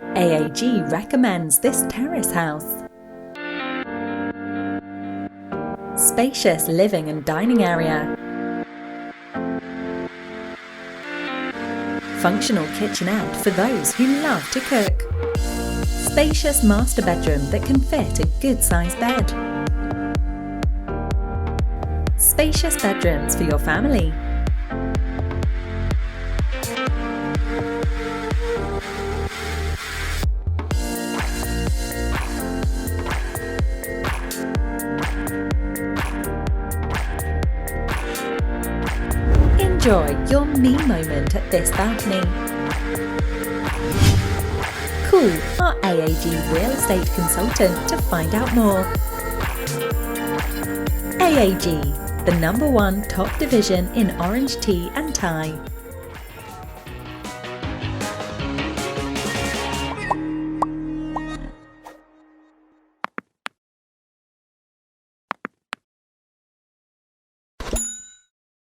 AAG recommends this terrace house. Spacious living and dining area. Functional kitchenette for those who love to cook. Spacious master bedroom that can fit a good-sized bed. Spacious bedrooms for your family. Enjoy your me moment at this balcony. Call our AAG real estate consultant to find out more. AAG, the #1 top division in orange tea and Thai.